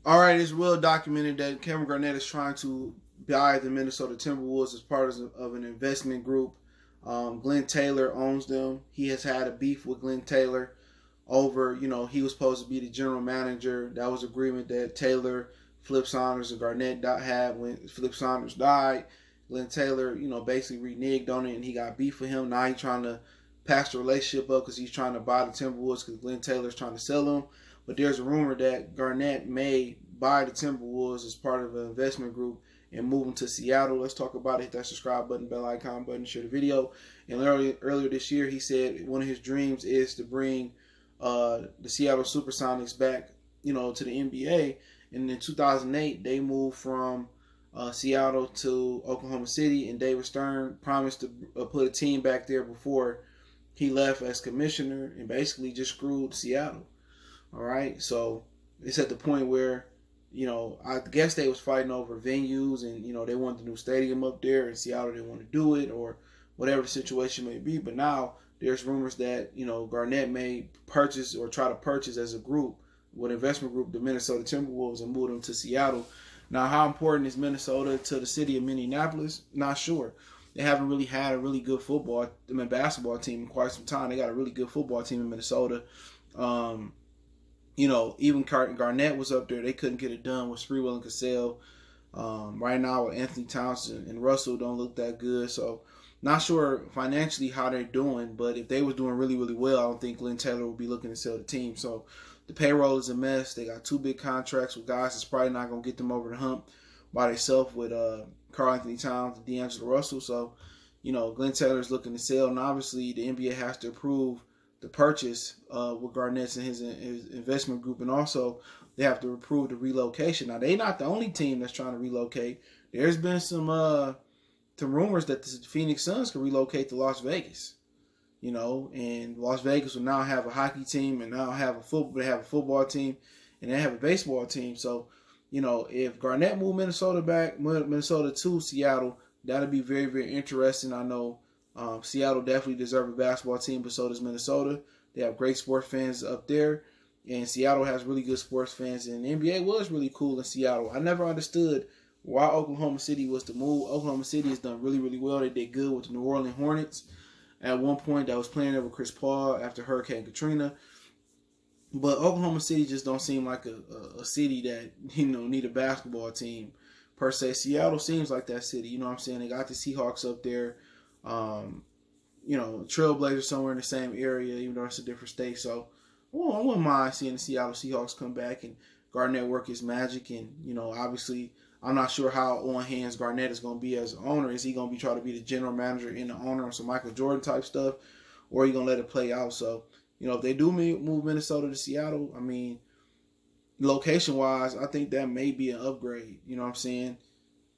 All right, it's well documented that Kevin Garnett is trying to buy the Minnesota Timberwolves as part of an investment group. Glenn Taylor owns them. He has had a beef with Glenn Taylor over, he was supposed to be the general manager. That was agreement that Taylor, Flip Saunders, and Garnett had when Flip Saunders died. Glenn Taylor, basically reneged on it, and he got beef with him. Now he's trying to patch the relationship up because he's trying to buy the Timberwolves because Glenn Taylor's trying to sell them. But there's a rumor that Garnett may buy the Timberwolves as part of an investment group and move them to Seattle. Let's talk about it. Hit that subscribe button, bell icon button, share the video. And earlier this year, he said one of his dreams is to bring the Seattle Supersonics back, to the NBA. And in 2008, they moved from Seattle to Oklahoma City, and David Stern promised to put a team back there before he left as commissioner, and basically just screwed Seattle. All right, so it's at the point where, I guess they was fighting over venues, and they wanted the new stadium up there, and Seattle didn't want to do it, or whatever the situation may be. But now there's rumors that Garnett may purchase or try to purchase as a group, with investment group, the Minnesota Timberwolves, and move them to Seattle. Now, how important is Minnesota to the city of Minneapolis? Not sure. They haven't really had a really good basketball team in quite some time. They got a really good football team in Minnesota. Even Garnett was up there. They couldn't get it done with Sprewell and Cassell. Right now, with Anthony Townsend and Russell don't look that good. So, not sure financially how they're doing. But if they was doing really, really well, I don't think Glenn Taylor would be looking to sell the team. So, the payroll is a mess. They got 2 big contracts with guys that's probably not going to get them over the hump by themselves with Karl Anthony Towns and D'Angelo Russell. So, Glenn Taylor's looking to sell. And obviously, the NBA has to approve the purchase with Garnett's and his investment group, and also they have to approve the relocation. Now, they're not the only team that's trying to relocate. There's been some rumors that the Phoenix Suns could relocate to Las Vegas, and Las Vegas will now have a hockey team, and now have a football team, and they have a baseball team. So, if Garnett moved Minnesota to Seattle, that'll be very, very interesting. I know Seattle definitely deserves a basketball team, but so does Minnesota. They have great sports fans up there, and Seattle has really good sports fans. And the NBA was really cool in Seattle. I never understood why Oklahoma City was the move. Oklahoma City has done really, really well. They did good with the New Orleans Hornets at one point. That was playing there with Chris Paul after Hurricane Katrina. But Oklahoma City just don't seem like a city that need a basketball team per se. Seattle seems like that city. You know what I'm saying? They got the Seahawks up there. Trailblazers somewhere in the same area, even though it's a different state. So, I wouldn't mind seeing the Seattle Seahawks come back and Garnett work his magic. And, obviously, I'm not sure how on hands Garnett is going to be as an owner. Is he going to be trying to be the general manager and the owner or some Michael Jordan type stuff, or are you going to let it play out? So, if they do move Minnesota to Seattle, I mean, location wise, I think that may be an upgrade. You know what I'm saying,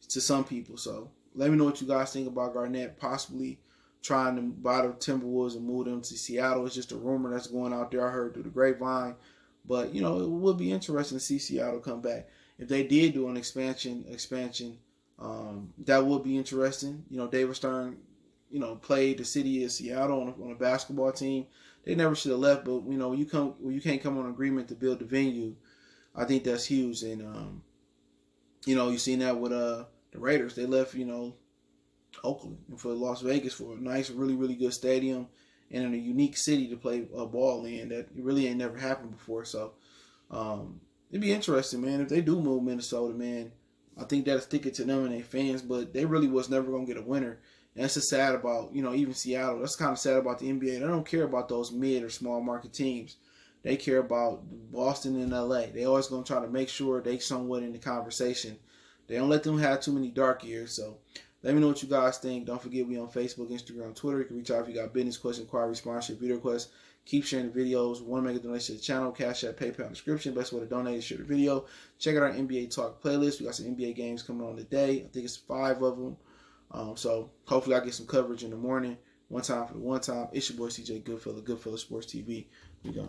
to some people. So, let me know what you guys think about Garnett possibly trying to buy the Timberwolves and move them to Seattle. It's just a rumor that's going out there. I heard through the grapevine. But, it would be interesting to see Seattle come back. If they did do an expansion, that would be interesting. David Stern, played the city of Seattle on a basketball team. They never should have left. But, when you can't come on an agreement to build the venue, I think that's huge. And, you've seen that with the Raiders. They left, Oakland and for Las Vegas for a nice, really, really good stadium and in a unique city to play a ball in that really ain't never happened before. So it'd be interesting, man. If they do move Minnesota, man, I think that'll stick it to them and their fans. But they really was never gonna get a winner. And that's just sad about even Seattle. That's kind of sad about the NBA. They don't care about those mid or small market teams. They care about Boston and LA. They always gonna try to make sure they somewhat in the conversation. They don't let them have too many dark years. So let me know what you guys think. Don't forget, we on Facebook, Instagram, Twitter. You can reach out if you got business questions, inquiry, sponsorship, video requests. Keep sharing the videos. Want to make a donation to the channel? Cash App, PayPal, description. Best way to donate is share the video. Check out our NBA Talk playlist. We got some NBA games coming on today. I think it's 5 of them. So hopefully I get some coverage in the morning. One time for the one time. It's your boy CJ Goodfellow, Goodfellow Sports TV. We go.